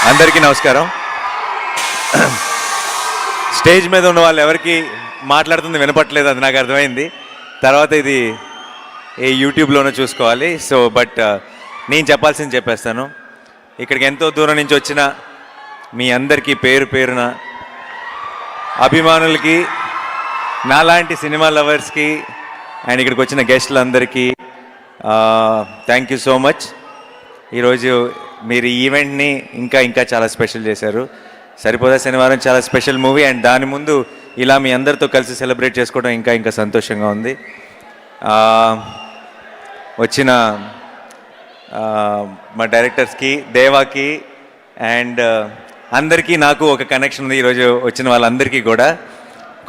అందరికీ నమస్కారం. స్టేజ్ మీద ఉన్న వాళ్ళు ఎవరికి మాట్లాడుతుంది వినపట్లేదు, అది నాకు అర్థమైంది. తర్వాత ఇది ఏ యూట్యూబ్లోనే చూసుకోవాలి. సో బట్ నేను చెప్పాల్సింది చెప్పేస్తాను. ఇక్కడికి ఎంతో దూరం నుంచి వచ్చిన మీ అందరికీ పేరు పేరున అభిమానులకి, నాలాంటి సినిమా లవర్స్కి అండ్ ఇక్కడికి వచ్చిన గెస్టులందరికీ థ్యాంక్ యూ సో మచ్. ఈరోజు మీరు ఈవెంట్ని ఇంకా ఇంకా చాలా స్పెషల్ చేశారు. సరిపోదా శనివారం చాలా స్పెషల్ మూవీ, అండ్ దాని ముందు ఇలా మీ అందరితో కలిసి సెలబ్రేట్ చేసుకోవడం ఇంకా ఇంకా సంతోషంగా ఉంది. వచ్చిన మా డైరెక్టర్స్కి, దేవాకి అండ్ అందరికీ నాకు ఒక కనెక్షన్ ఉంది. ఈరోజు వచ్చిన వాళ్ళందరికీ కూడా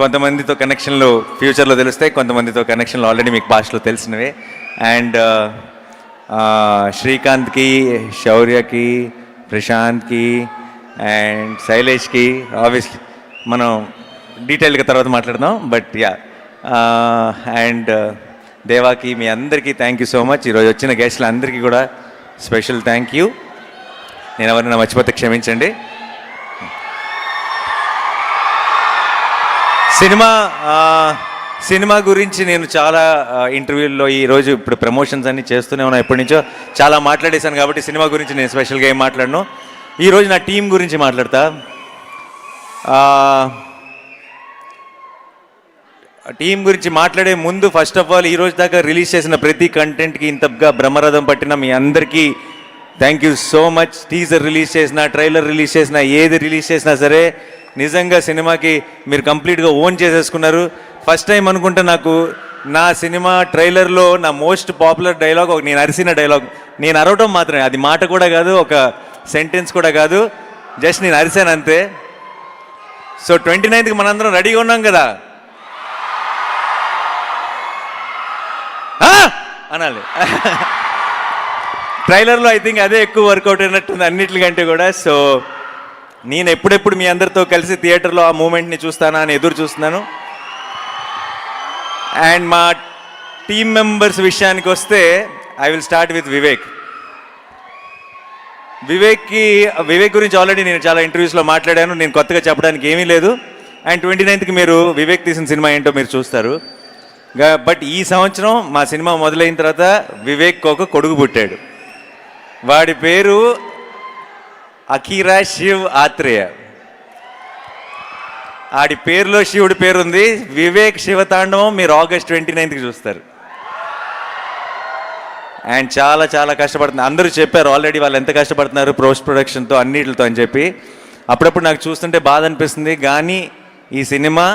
కొంతమందితో కనెక్షన్లు ఫ్యూచర్లో తెలుస్తాయి, కొంతమందితో కనెక్షన్లు ఆల్రెడీ మీకు భాషలో తెలిసినవే. అండ్ శ్రీకాంత్కి, శౌర్యకి, ప్రశాంత్కి అండ్ శైలేష్కి ఆబ్వియస్లీ మనం డీటెయిల్గా తర్వాత మాట్లాడదాం. బట్ యా, అండ్ దేవాకి, మీ అందరికీ థ్యాంక్ యూ సో మచ్. ఈరోజు వచ్చిన గెస్టులు అందరికీ కూడా స్పెషల్ థ్యాంక్ యూ. నేను ఎవరైనా మర్చిపోతే క్షమించండి. సినిమా గురించి నేను చాలా ఇంటర్వ్యూల్లో ఈరోజు ఇప్పుడు ప్రమోషన్స్ అన్నీ చేస్తూనే ఉన్నా, ఎప్పటి నుంచో చాలా మాట్లాడేశాను. కాబట్టి సినిమా గురించి నేను స్పెషల్గా ఏం మాట్లాడను. ఈరోజు నా టీం గురించి మాట్లాడతా. టీం గురించి మాట్లాడే ముందు ఫస్ట్ ఆఫ్ ఆల్ ఈరోజు దాకా రిలీజ్ చేసిన ప్రతి కంటెంట్కి ఇంతగా బ్రహ్మరథం పట్టిన మీ అందరికీ thank you so much. Teaser release చేసిన, ట్రైలర్ రిలీజ్ చేసిన, ఏది రిలీజ్ చేసినా సరే నిజంగా సినిమాకి మీరు కంప్లీట్గా ఓన్ చేసేసుకున్నారు. ఫస్ట్ టైం అనుకుంటా నాకు నా సినిమా ట్రైలర్లో నా మోస్ట్ పాపులర్ డైలాగ్ ఒక నేను అరిసిన డైలాగ్. నేను అరవటం మాత్రమే, అది మాట కూడా కాదు, ఒక సెంటెన్స్ కూడా కాదు, జస్ట్ నేను అరిశాను అంతే. సో 29కి మనందరం రెడీగా ఉన్నాం కదా అనాలి. ట్రైలర్లో ఐ థింక్ అదే ఎక్కువ వర్కౌట్ అయినట్టుంది అన్నిటికంటే కూడా. సో నేను ఎప్పుడెప్పుడు మీ అందరితో కలిసి థియేటర్లో ఆ మూమెంట్ని చూస్తానా అని ఎదురు చూస్తున్నాను. అండ్ మా టీమ్ మెంబర్స్ విషయానికి వస్తే I will start with Vivek. Vivek గురించి ఆల్రెడీ నేను చాలా ఇంటర్వ్యూస్లో మాట్లాడాను. నేను కొత్తగా చెప్పడానికి ఏమీ లేదు. అండ్ 29కి మీరు వివేక్ తీసిన సినిమా ఏంటో మీరు చూస్తారు. బట్ ఈ సంవత్సరం మా సినిమా మొదలైన తర్వాత వివేక్ ఒక కొడుకు పుట్టాడు. వాడి పేరు అఖీరా శివ్ ఆత్రేయ. ఆడి పేరులో శివుడి పేరు ఉంది. వివేక్ శివతాండవం మీరు ఆగస్ట్ 29కి చూస్తారు. అండ్ చాలా చాలా కష్టపడుతుంది. అందరూ చెప్పారు ఆల్రెడీ వాళ్ళు ఎంత కష్టపడుతున్నారు పోస్ట్ ప్రొడక్షన్తో అన్నిటితో అని చెప్పి. అప్పుడప్పుడు నాకు చూస్తుంటే బాధ అనిపిస్తుంది. కానీ ఈ సినిమా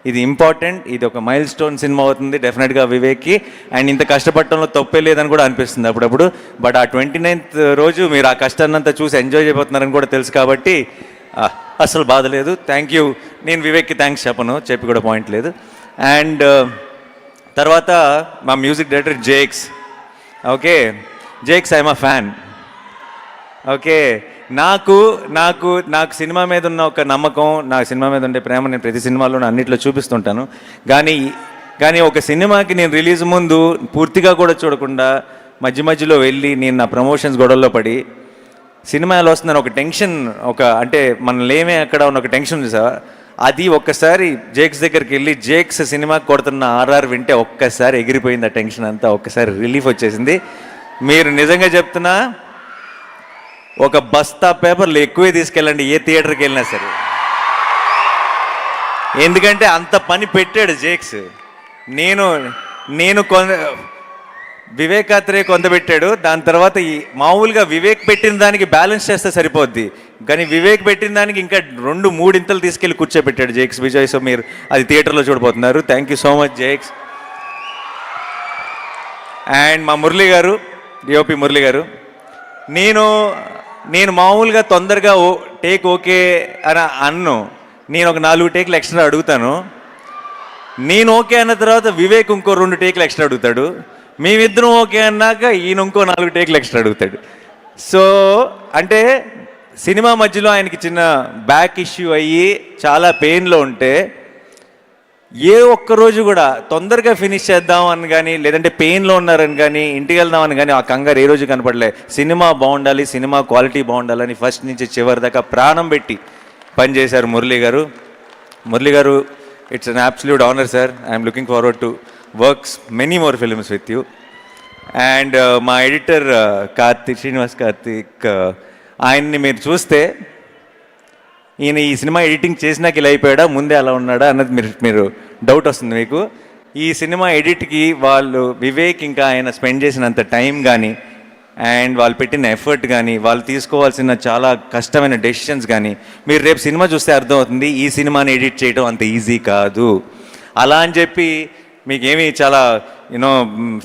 ఇది ఇంపార్టెంట్, ఇది ఒక మైల్ స్టోన్ సినిమా అవుతుంది డెఫినెట్గా వివేక్కి. అండ్ ఇంత కష్టపడటంలో తప్పే లేదని కూడా అనిపిస్తుంది అప్పుడప్పుడు. బట్ ఆ 29th రోజు మీరు ఆ కష్టాన్నంతా చూసి ఎంజాయ్ చేయబోతున్నారని కూడా తెలుసు కాబట్టి అసలు బాధ లేదు. Thank you. నేను వివేక్కి థ్యాంక్స్ చెప్పను, చెప్పి కూడా పాయింట్ లేదు. అండ్ తర్వాత మా music director Jakes. Okay Jakes, I'm a fan. Okay, నాకు నాకు నాకు సినిమా మీద ఉన్న ఒక నమ్మకం, నా సినిమా మీద ఉండే ప్రేమ నేను ప్రతి సినిమాలోనూ అన్నిట్లో చూపిస్తుంటాను. కానీ ఒక సినిమాకి నేను రిలీజ్ ముందు పూర్తిగా కూడా చూడకుండా మధ్య మధ్యలో వెళ్ళి నేను నా ప్రమోషన్స్ గొడవల్లో పడి సినిమా ఎలా వస్తుందని ఒక టెన్షన్, అంటే మనం లేమే అక్కడ ఉన్న ఒక టెన్షన్ ఉంది సార్. అది ఒక్కసారి జేక్స్ దగ్గరికి వెళ్ళి జేక్స్ సినిమా కొడుతున్న ఆర్ఆర్ వింటే ఒక్కసారి ఎగిరిపోయింది ఆ టెన్షన్ అంతా. ఒక్కసారి రిలీఫ్ వచ్చేసింది. మీరు నిజంగా చెప్తున్నా, ఒక బస్తా పేపర్లు ఎక్కువే తీసుకెళ్ళండి ఏ థియేటర్కి వెళ్ళినా సరే. ఎందుకంటే అంత పని పెట్టాడు జేక్స్. నేను వివేకాత్రే కొంత పెట్టాడు. దాని తర్వాత మామూలుగా వివేక్ పెట్టిన దానికి బ్యాలెన్స్ చేస్తే సరిపోద్ది, కానీ వివేక్ పెట్టిన దానికి ఇంకా 2-3 ఇంతలు తీసుకెళ్ళి కూర్చోబెట్టాడు జేక్స్ విజయ్. సో మీరు అది థియేటర్లో చూడబోతున్నారు. Thank you so much Jakes. And మా మురళి గారు, డిఓపి మురళి గారు, నేను మామూలుగా తొందరగా టేక్ ఓకే అని అన్ను. నేను ఒక 4 టేకులు ఎక్స్ట్రా అడుగుతాను. నేను ఓకే అన్న తర్వాత వివేక్ ఇంకో 2 టేకులు ఎక్స్ట్రా అడుగుతాడు. మేమిద్దరం ఓకే అన్నాక ఈయన ఇంకో 4 టేకులు ఎక్స్ట్రా అడుగుతాడు. సో అంటే సినిమా మధ్యలో ఆయనకి చిన్న బ్యాక్ ఇష్యూ అయ్యి చాలా పెయిన్లో ఉంటే ఏ ఒక్క రోజు కూడా తొందరగా ఫినిష్ చేద్దాం అని కానీ, లేదంటే పెయిన్లో ఉన్నారని కానీ, ఇంటికి వెళ్దామని కానీ ఆ కంగారు ఏ రోజు కనపడలే. సినిమా బాగుండాలి, సినిమా క్వాలిటీ బాగుండాలని ఫస్ట్ నుంచి చివరి దాకా ప్రాణం పెట్టి పనిచేశారు మురళీ గారు. మురళీ గారు, it's an absolute honour sir. I'm looking forward to works many more films with you. And మా ఎడిటర్ శ్రీనివాస్ కార్తిక్, ఆయన్ని మీరు చూస్తే ఈయన ఈ సినిమా ఎడిటింగ్ చేసినాక ఇలా అయిపోయాడా, ముందే అలా ఉన్నాడా అన్నది మీరు డౌట్ వస్తుంది మీకు. ఈ సినిమా ఎడిట్కి వాళ్ళు వివేక్ ఇంకా ఆయన స్పెండ్ చేసినంత టైం కానీ, అండ్ వాళ్ళు పెట్టిన ఎఫర్ట్ కానీ, వాళ్ళు తీసుకోవాల్సిన చాలా కష్టమైన డెసిషన్స్ కానీ మీరు రేపు సినిమా చూస్తే అర్థమవుతుంది. ఈ సినిమాని ఎడిట్ చేయడం అంత ఈజీ కాదు. అలా అని చెప్పి మీకేమీ చాలా యూనో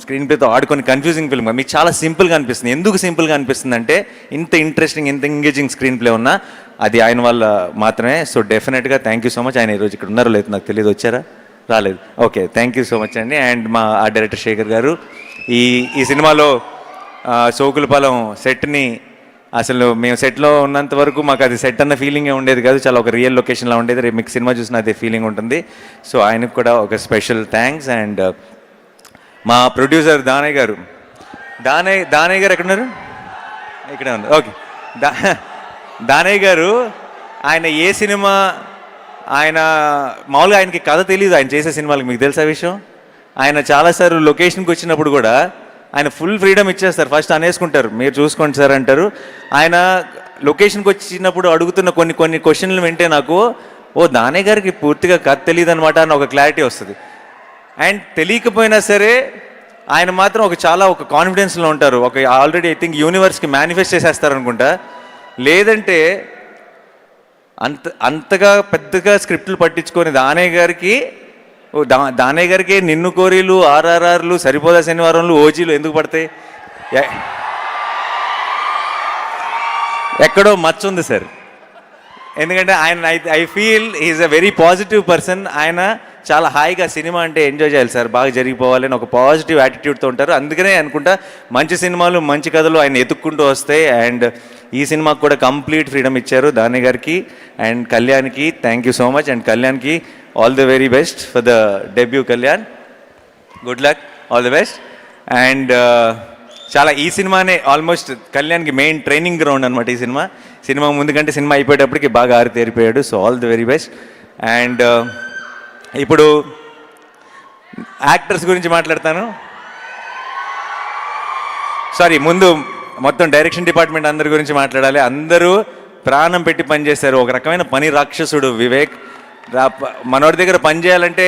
స్క్రీన్ ప్లేతో ఆడుకొని కన్ఫ్యూజింగ్ ఫిల్మ్ మీకు చాలా సింపుల్గా అనిపిస్తుంది. ఎందుకు సింపుల్గా అనిపిస్తుంది అంటే ఇంత ఇంట్రెస్టింగ్, ఇంత ఎంగేజింగ్ స్క్రీన్ ప్లే ఉన్నా అది ఆయన వల్ల మాత్రమే. సో డెఫినెట్గా థ్యాంక్ యూ సో మచ్. ఆయన ఈరోజు ఇక్కడ ఉన్నారో లేదు నాకు తెలియదు, వచ్చారా? రాలేదు. Okay, thank you so much అండి. అండ్ మా ఆర్ట్ డైరెక్టర్ శేఖర్ గారు ఈ సినిమాలో సోకులపాలెం సెట్ని అసలు మేము సెట్లో ఉన్నంత వరకు మాకు అది సెట్ అన్న ఫీలింగే ఉండేది కాదు, చాలా ఒక రియల్ లొకేషన్లో ఉండేది. రేపు మీకు సినిమా చూసిన అదే ఫీలింగ్ ఉంటుంది. సో ఆయనకు కూడా ఒక స్పెషల్ థ్యాంక్స్. అండ్ మా ప్రొడ్యూసర్ దానయ్య గారు, దానయ్య గారు ఎక్కడున్నారు? ఇక్కడే ఉన్నారు. ఓకే, దానయ్య గారు, ఆయన ఏ సినిమా ఆయన మామూలుగా ఆయనకి కథ తెలియదు ఆయన చేసే సినిమాలకి, మీకు తెలుసా విషయం? ఆయన చాలాసార్లు లొకేషన్కి వచ్చినప్పుడు కూడా ఆయన ఫుల్ ఫ్రీడమ్ ఇచ్చేస్తారు. ఫస్ట్ అనేసుకుంటారు, మీరు చూసుకోండి సార్ అంటారు. ఆయన లొకేషన్కి వచ్చినప్పుడు అడుగుతున్న కొన్ని క్వశ్చన్లు వింటే నాకు దానయ్య గారికి పూర్తిగా కథ తెలియదు అనమాట అని ఒక క్లారిటీ వస్తుంది. అండ్ తెలియకపోయినా సరే ఆయన మాత్రం ఒక కాన్ఫిడెన్స్లో ఉంటారు. ఆల్రెడీ ఐ థింక్ యూనివర్స్కి మేనిఫెస్ట్ చేసేస్తారు అనుకుంటా. లేదంటే అంతగా పెద్దగా స్క్రిప్ట్లు పట్టించుకొని దానయ్య గారికి నిన్ను కోరీలు, ఆర్ఆర్ఆర్లు, సరిపోదా శనివారంలు, ఓజీలు ఎందుకు పడతాయి? ఎక్కడో మచ్చ ఉంది సార్. ఎందుకంటే ఆయన I feel is a very positive person. ఆయన చాలా హాయిగా సినిమా అంటే ఎంజాయ్ చేయాలి సార్, బాగా జరిగిపోవాలి అని ఒక పాజిటివ్ యాటిట్యూడ్తో ఉంటారు. అందుకనే అనుకుంటా మంచి సినిమాలు, మంచి కథలు ఆయన ఎత్తుక్కుంటూ వస్తాయి. అండ్ ఈ సినిమాకు కూడా కంప్లీట్ ఫ్రీడమ్ ఇచ్చారు దానయ్య గారికి. అండ్ కళ్యాణ్కి thank you so much. And కళ్యాణ్కి all the very best for the debut. Kalyan, good luck, all the best. And చాలా ఈ సినిమానే ఆల్మోస్ట్ కళ్యాణ్కి మెయిన్ ట్రైనింగ్ గ్రౌండ్ అనమాట. ఈ సినిమా ముందు కంటే సినిమా అయిపోయేటప్పటికి బాగా ఆరితేరిపోయాడు. So all the very best. And ఇప్పుడు యాక్టర్స్ గురించి మాట్లాడతాను. సారీ, ముందు మొత్తం డైరెక్షన్ డిపార్ట్మెంట్ అందరి గురించి మాట్లాడాలి. అందరూ ప్రాణం పెట్టి పనిచేశారు. ఒక రకమైన పని రాక్షసుడు వివేక్. మనోడి దగ్గర పని చేయాలంటే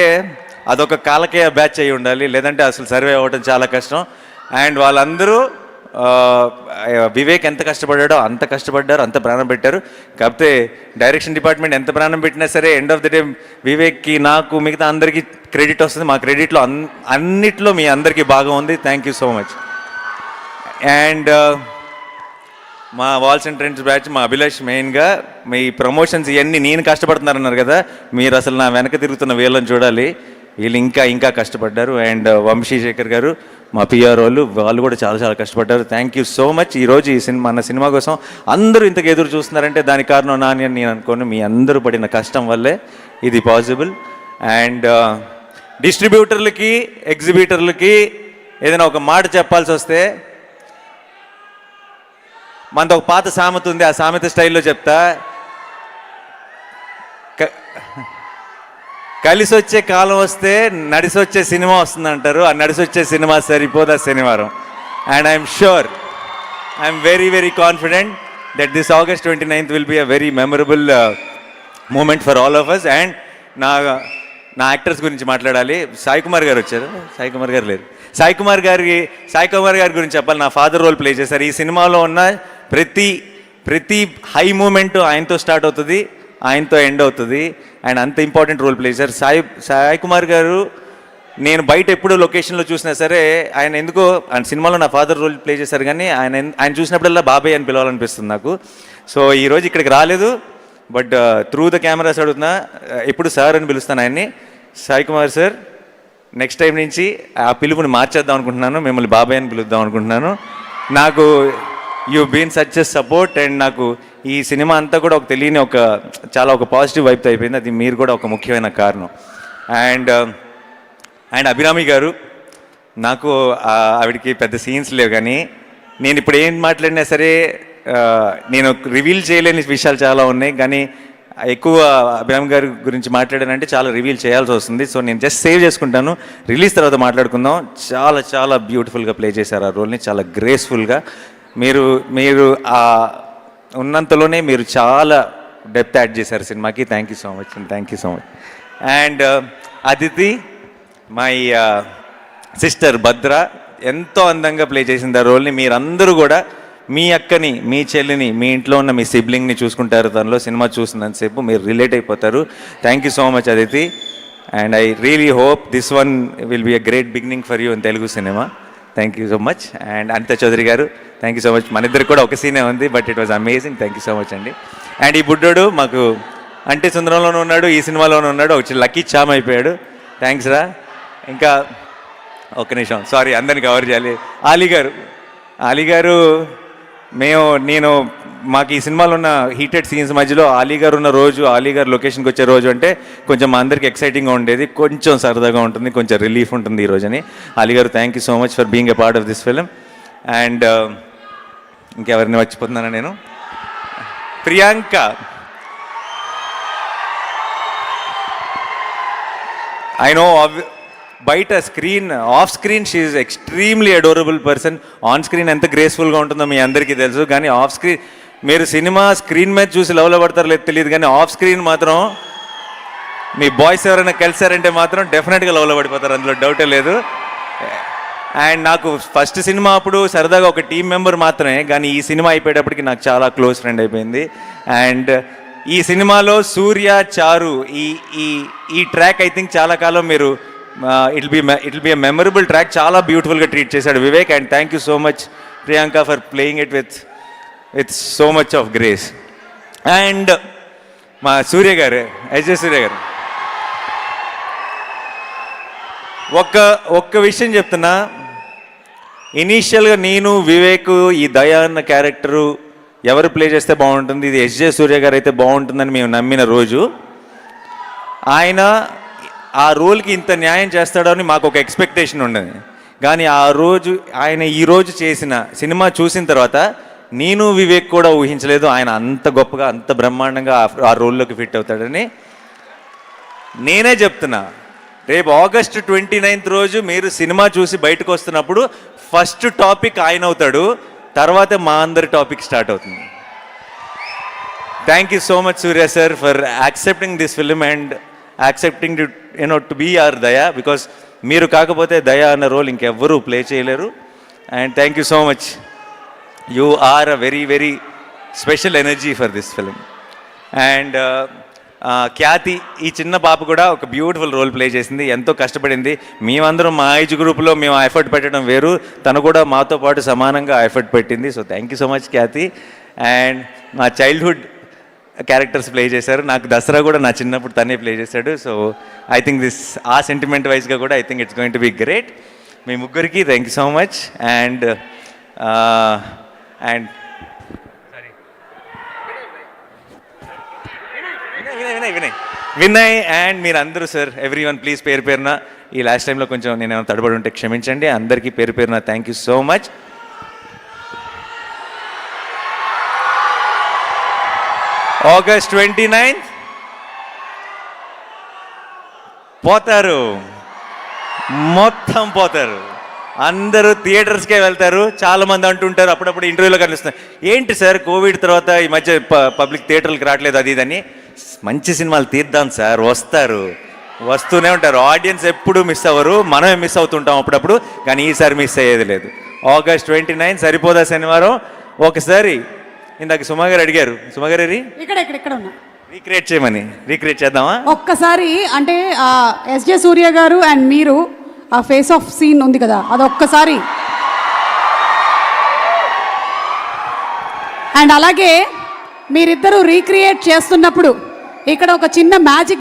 అదొక కాలకేయ బ్యాచ్ అయి ఉండాలి, లేదంటే అసలు సర్వే అవ్వడం చాలా కష్టం. అండ్ వాళ్ళందరూ వివేక్ ఎంత కష్టపడ్డాడో అంత కష్టపడ్డారు, అంత ప్రాణం పెట్టారు. కాకపోతే డైరెక్షన్ డిపార్ట్మెంట్ ఎంత ప్రాణం పెట్టినా సరే ఎండ్ ఆఫ్ ది డే వివేక్కి, నాకు, మిగతా అందరికీ క్రెడిట్ వస్తుంది. మా క్రెడిట్లో అన్నిట్లో మీ అందరికీ బాగా ఉంది. Thank you so much. And మా వాల్స్ అండ్ ట్రెండ్స్ బ్యాచ్, మా అభిలాష్ మెయిన్గా మీ ప్రమోషన్స్ ఇవన్నీ నేను కష్టపడుతున్నారన్నారు కదా, మీరు అసలు నా వెనక తిరుగుతున్న వీళ్ళని చూడాలి. వీళ్ళు ఇంకా కష్టపడ్డారు. అండ్ వంశీశేఖర్ గారు, మా పిఆర్ వాళ్ళు కూడా చాలా కష్టపడ్డారు. Thank you so much. ఈరోజు మన సినిమా కోసం అందరూ ఇంతకు ఎదురు చూస్తున్నారంటే దానికి కారణం నాని అని నేను అనుకోను. మీ అందరూ పడిన కష్టం వల్లే ఇది పాసిబుల్. అండ్ డిస్ట్రిబ్యూటర్లకి, ఎగ్జిబిటర్లకి ఏదైనా ఒక మాట చెప్పాల్సి వస్తే, మనది ఒక పాత సామెత ఉంది, ఆ సామెత స్టైల్లో చెప్తా. కలిసి వచ్చే కాలం వస్తే నడిసి వచ్చే సినిమా వస్తుంది అంటారు. ఆ నడిసి వచ్చే cinema Saripodhaa Sanivaaram. And I'm sure, I'm very confident that this August 29th will be a very memorable moment for all of us. And నా యాక్టర్స్ గురించి మాట్లాడాలి. సాయి కుమార్ గారు వచ్చారు. సాయి కుమార్ గారు లేరు. సాయి కుమార్ గారి గురించి చెప్పాలి. నా ఫాదర్ రోల్ ప్లే చేశారు. ఈ సినిమాలో ఉన్న ప్రతి హై మూమెంట్ ఆయనతో స్టార్ట్ అవుతుంది, ఆయనతో ఎండ్ అవుతుంది. అండ్ అంత ఇంపార్టెంట్ రోల్ ప్లే చేశారు సాయి కుమార్ గారు. నేను బయట ఎప్పుడు లొకేషన్లో చూసినా సరే ఆయన ఎందుకో ఆయన సినిమాలో నా ఫాదర్ రోల్ ప్లే చేశారు, కానీ ఆయన చూసినప్పుడల్లా బాబాయ్ అని పిలవాలనిపిస్తుంది నాకు. సో ఈరోజు ఇక్కడికి రాలేదు, బట్ త్రూ ద కెమెరాస్ అడుగుతున్నా, ఎప్పుడు సార్ అని పిలుస్తాను ఆయన్ని. Sai Kumar sir, next time నుంచి ఆ పిలుపుని మార్చేద్దాం అనుకుంటున్నాను, మిమ్మల్ని బాబాయ్ అని పిలుద్దాం అనుకుంటున్నాను. నాకు you been such a support. And నాకు ఈ సినిమా అంతా కూడా ఒక తెలియని చాలా పాజిటివ్ వైపుతో అయిపోయింది. అది మీరు కూడా ఒక ముఖ్యమైన కారణం. అండ్ అభిరామి గారు, నాకు ఆవిడకి పెద్ద సీన్స్ లేవు, కానీ నేను ఇప్పుడు ఏం మాట్లాడినా సరే నేను రివీల్ చేయలేని విషయాలు చాలా ఉన్నాయి, కానీ ఎక్కువ అభిరామి గారి గురించి మాట్లాడానంటే చాలా రివీల్ చేయాల్సి వస్తుంది. సో నేను జస్ట్ సేవ్ చేసుకుంటాను, రిలీజ్ తర్వాత మాట్లాడుకుందాం. చాలా చాలా బ్యూటిఫుల్గా ప్లే చేశారు ఆ రోల్ని, చాలా గ్రేస్ఫుల్గా. మీరు ఉన్నంతలోనే మీరు చాలా డెప్త్ యాడ్ చేశారు సినిమాకి. Thank you so much and thank you so much. And Aditi, my sister Bhadra, ఎంతో అందంగా ప్లే చేసింది ఆ రోల్ని. మీరందరూ కూడా మీ అక్కని, మీ చెల్లిని, మీ ఇంట్లో ఉన్న మీ సిబ్లింగ్ని చూసుకుంటారు తనలో. సినిమా చూసినంతసేపు మీరు రిలేట్ అయిపోతారు. Thank you so much Aditi. And I really hope this one will be a great beginning for you in Telugu cinema. Thank you so much. And Anitha Chowdary garu, thank you so much. మన ఇద్దరికి కూడా ఒక సీనే ఉంది, but it was amazing. Thank you so much అండి. And ఈ బుడ్డోడు మాకు అంటే సుందరంలోనూ ఉన్నాడు, ఈ సినిమాలోనూ ఉన్నాడు, ఒక లక్కీ చామ్ అయిపోయాడు. థ్యాంక్స్ రా. ఇంకా ఒక్క నిమిషం, సారీ అందరిని కవర్ చేయాలి. ఆలీ గారు నేను మాకు ఈ సినిమాలో ఉన్న హీటెడ్ సీన్స్ మధ్యలో ఆలీ గారు ఉన్న రోజు, ఆలీ గారు లొకేషన్కి వచ్చే రోజు అంటే కొంచెం మా అందరికి ఎక్సైటింగ్గా ఉండేది, కొంచెం సరదాగా ఉంటుంది, కొంచెం రిలీఫ్ ఉంటుంది ఈ రోజని. ఆలీ గారు, thank you so much for being a part of this film. And ఇంకెవరిని మర్చిపోతున్నానా నేను? ప్రియాంక, ఐ నో బయట off screen she is extremely adorable person. On screen ఎంత గ్రేస్ఫుల్గా ఉంటుందో మీ అందరికీ తెలుసు, కానీ ఆఫ్ స్క్రీన్ మీరు సినిమా స్క్రీన్ మీద చూసి లవ్లో పడతారో లేదు తెలియదు, కానీ ఆఫ్ స్క్రీన్ మాత్రం మీ బాయ్స్ ఎవరైనా కలిసారంటే మాత్రం డెఫినెట్గా లవ్లో పడిపోతారు, అందులో డౌటే లేదు. అండ్ నాకు ఫస్ట్ సినిమా అప్పుడు సరదాగా ఒక టీం మెంబర్ మాత్రమే, కానీ ఈ సినిమా అయిపోయేటప్పటికి నాకు చాలా క్లోజ్ ఫ్రెండ్ అయిపోయింది. అండ్ ఈ సినిమాలో సూర్య, చారు ఈ ట్రాక్ ఐ థింక్ చాలా కాలం మీరు it will be a memorable track. చాలా బ్యూటిఫుల్గా ట్రీట్ చేశాడు Vivek. And thank you so much Priyanka for playing it with so much of grace. And మా సూర్య గారు, ఎస్జే సూర్య గారు, ఒక్క విషయం చెప్తున్నా. ఇనీషియల్గా నేను వివేక్ ఈ దయా అన్న క్యారెక్టరు ఎవరు ప్లే చేస్తే బాగుంటుంది, ఇది ఎస్జే సూర్య గారు అయితే బాగుంటుందని మేము నమ్మిన రోజు, ఆయన ఆ రోల్కి ఇంత న్యాయం చేస్తాడని మాకు ఒక ఎక్స్పెక్టేషన్ ఉండేది. కానీ ఆ రోజు ఆయన ఈరోజు చేసిన సినిమా చూసిన తర్వాత నేను వివేక్ కూడా ఊహించలేదు ఆయన అంత గొప్పగా, అంత బ్రహ్మాండంగా ఆ రోల్లోకి ఫిట్ అవుతాడని. నేనే చెప్తున్నా, రేపు August 29 రోజు మీరు సినిమా చూసి బయటకు వస్తున్నప్పుడు ఫస్ట్ టాపిక్ ఆయన అవుతాడు, తర్వాత మా అందరి టాపిక్ స్టార్ట్ అవుతుంది. Thank you so much Surya sir for accepting this film and accepting to be our Daya, because మీరు కాకపోతే దయా అన్న రోల్ ఇంకెవ్వరూ ప్లే చేయలేరు. And thank you so much, you are a very very special energy for this film. And Khyati, ఈ చిన్న పాప కూడా ఒక బ్యూటిఫుల్ రోల్ ప్లే చేసింది, ఎంతో కష్టపడింది. మేమందరం మా ఏజ్ గ్రూప్లో మేము ఎఫర్ట్ పెట్టడం వేరు, తను కూడా మాతో పాటు సమానంగా ఎఫర్ట్ పెట్టింది. So thank you so much Khyati. And మా చైల్డ్హుడ్ క్యారెక్టర్స్ ప్లే చేశారు, నాకు దసరా కూడా నా చిన్నప్పుడు తనే ప్లే చేశాడు. సో ఐ థింక్ ఆ సెంటిమెంట్ వైజ్గా కూడా I think it's going to be great. మీ ముగ్గురికి thank you so much. And Vinay and మీరందరూ సార్, ఎవ్రీ వన్ ప్లీజ్ పేరు పేరున, ఈ లాస్ట్ టైంలో కొంచెం నేను ఏమైనా తడబడి ఉంటే క్షమించండి. అందరికీ పేరు పేరున thank you so much. August 29 పోతారు, మొత్తం పోతారు, అందరూ థియేటర్స్కే వెళ్తారు. చాలామంది అంటుంటారు, అప్పుడప్పుడు ఇంటర్వ్యూలో కనిపిస్తున్నారు, ఏంటి సార్ కోవిడ్ తర్వాత ఈ మధ్య పబ్లిక్ థియేటర్లకు రావట్లేదు అది ఇదని. మంచి సినిమాలు తీద్దాం సార్, వస్తూనే ఉంటారు. ఆడియన్స్ ఎప్పుడు మిస్ అవ్వరు, మనమే మిస్ అవుతుంటాం అప్పుడప్పుడు, కానీ ఈసారి మిస్ అయ్యేది లేదు. August 29 సరిపోదా శనివారం? ఒకసారి ఇందాక సుమా గారు అడిగారు, సుమా గారు ఇక్కడ ఉన్నా రీక్రియేట్ చేద్దామా ఒక్కసారి? అంటే ఎస్జే సూర్య గారు అండ్ మీరు ఆ ఫేస్ ఆఫ్ సీన్ ఉంది కదా, అదొక్కసారి. అండ్ అలాగే మీరిద్దరూ రీక్రియేట్ చేస్తున్నప్పుడు ఇక్కడ ఒక చిన్న మ్యాజిక్